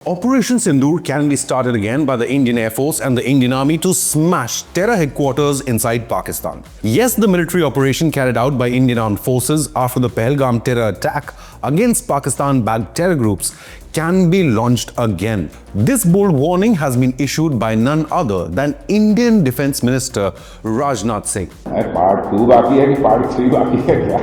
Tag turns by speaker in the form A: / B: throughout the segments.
A: Operation Sindoor can be started again by the Indian Air Force and the Indian Army to smash terror headquarters inside Pakistan. Yes, the military operation carried out by Indian Armed Forces after the Pahalgam terror attack against Pakistan-backed terror groups can be launched again. This bold warning has been issued by none other than Indian Defence Minister Rajnath Singh.
B: Part 2 बाकी है कि part 3 बाकी है क्या?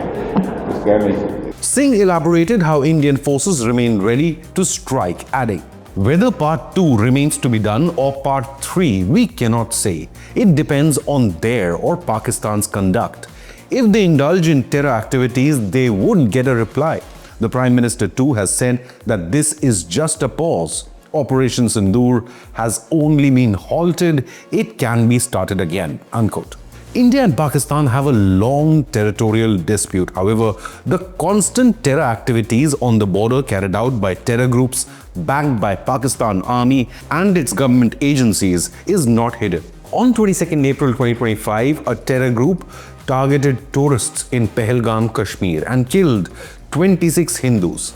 B: उसका नहीं.
A: Singh elaborated how Indian forces remain ready to strike, adding, "Whether part 2 remains to be done or part 3, we cannot say. It depends on their or Pakistan's conduct. If they indulge in terror activities, they would get a reply." The Prime Minister too has said that this is just a pause. Operation Sindoor has only been halted. It can be started again, unquote. India and Pakistan have a long territorial dispute. However, the constant terror activities on the border carried out by terror groups backed by Pakistan Army and its government agencies is not hidden. On 22nd April 2025, a terror group targeted tourists in Pahalgam, Kashmir and killed 26 Hindus.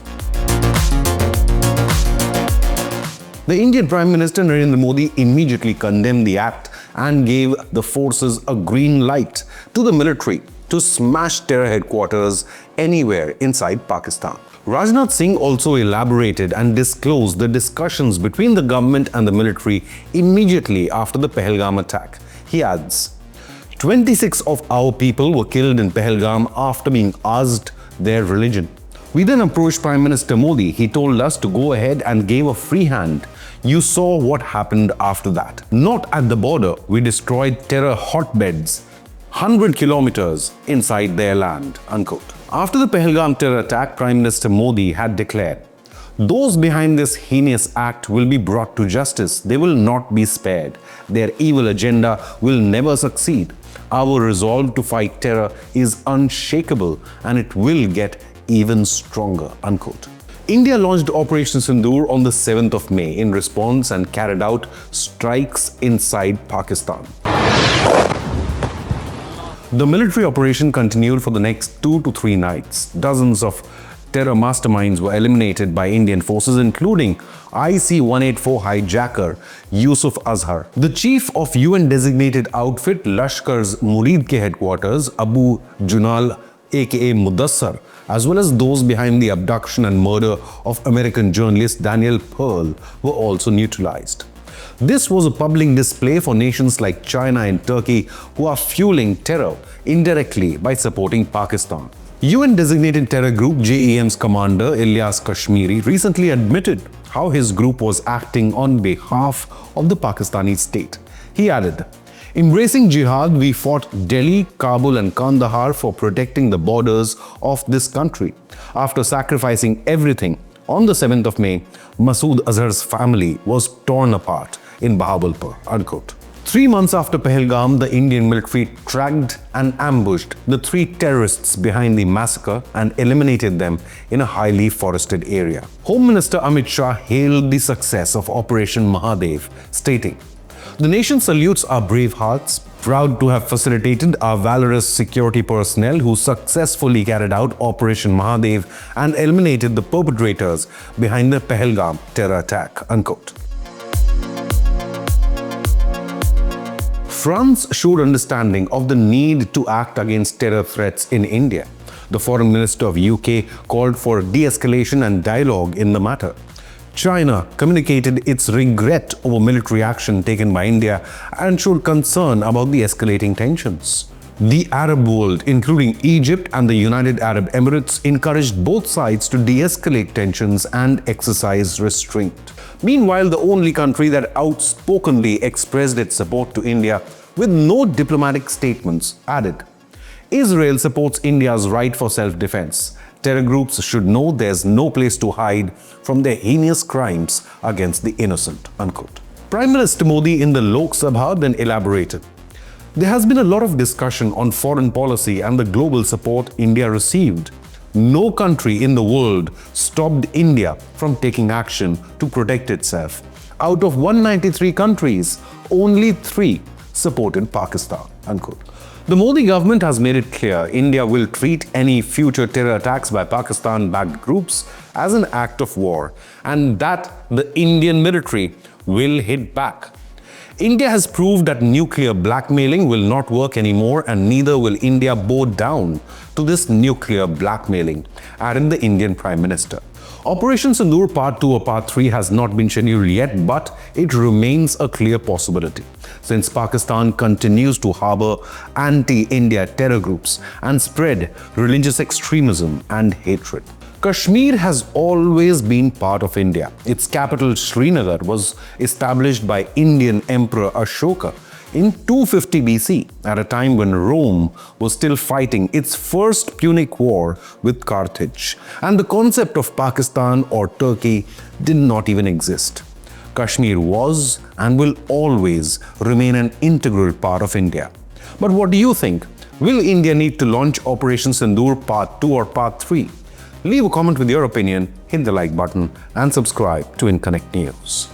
A: The Indian Prime Minister Narendra Modi immediately condemned the act and gave the forces a green light to the military to smash terror headquarters anywhere inside Pakistan. Rajnath Singh also elaborated and disclosed the discussions between the government and the military immediately after the Pahalgam attack. He adds, 26 of our people were killed in Pahalgam after being asked their religion. We then approached Prime Minister Modi. He told us to go ahead and gave a free hand. You saw what happened after that. Not at the border, we destroyed terror hotbeds 100 kilometers inside their land, unquote. After the Pahalgam terror attack, Prime Minister Modi had declared, "Those behind this heinous act will be brought to justice. They will not be spared. Their evil agenda will never succeed. Our resolve to fight terror is unshakable and it will get even stronger," unquote. India launched Operation Sindoor on the 7th of May in response and carried out strikes inside Pakistan. The military operation continued for the next 2 to 3 nights. Dozens of terror masterminds were eliminated by Indian forces, including IC-184 hijacker Yusuf Azhar. The chief of UN-designated outfit Lashkar's Murid ke headquarters, Abu Junal aka Mudassar, as well as those behind the abduction and murder of American journalist Daniel Pearl, were also neutralized. This was a public display for nations like China and Turkey, who are fueling terror indirectly by supporting Pakistan. UN-designated terror group JEM's commander Ilyas Kashmiri recently admitted how his group was acting on behalf of the Pakistani state. He added, "Embracing jihad, we fought Delhi, Kabul and Kandahar for protecting the borders of this country. After sacrificing everything, on the 7th of May, Masood Azhar's family was torn apart in Bahawalpur," unquote. 3 months after Pahalgam, the Indian military tracked and ambushed the 3 terrorists behind the massacre and eliminated them in a highly forested area. Home Minister Amit Shah hailed the success of Operation Mahadev, stating, "The nation salutes our brave hearts, proud to have facilitated our valorous security personnel who successfully carried out Operation Mahadev and eliminated the perpetrators behind the Pahalgam terror attack," unquote. France showed understanding of the need to act against terror threats in India. The Foreign Minister of UK called for de-escalation and dialogue in the matter. China communicated its regret over military action taken by India and showed concern about the escalating tensions. The Arab world, including Egypt and the United Arab Emirates, encouraged both sides to de-escalate tensions and exercise restraint. Meanwhile, the only country that outspokenly expressed its support to India with no diplomatic statements added, "Israel supports India's right for self-defense. Terror groups should know there's no place to hide from their heinous crimes against the innocent," unquote. Prime Minister Modi in the Lok Sabha then elaborated, "There has been a lot of discussion on foreign policy and the global support India received. No country in the world stopped India from taking action to protect itself. Out of 193 countries, only 3 supported Pakistan," unquote. The Modi government has made it clear India will treat any future terror attacks by Pakistan-backed groups as an act of war and that the Indian military will hit back. India has proved that nuclear blackmailing will not work anymore and neither will India bow down to this nuclear blackmailing, added the Indian Prime Minister. Operation Sindoor Part 2 or Part 3 has not been scheduled yet, but it remains a clear possibility since Pakistan continues to harbor anti-India terror groups and spread religious extremism and hatred. Kashmir has always been part of India. Its capital Srinagar was established by Indian Emperor Ashoka in 250 BC, at a time when Rome was still fighting its first Punic War with Carthage, and the concept of Pakistan or Turkey did not even exist. Kashmir was and will always remain an integral part of India. But what do you think? Will India need to launch Operation Sindoor Part 2 or Part 3? Leave a comment with your opinion, hit the like button and subscribe to Inconnect News.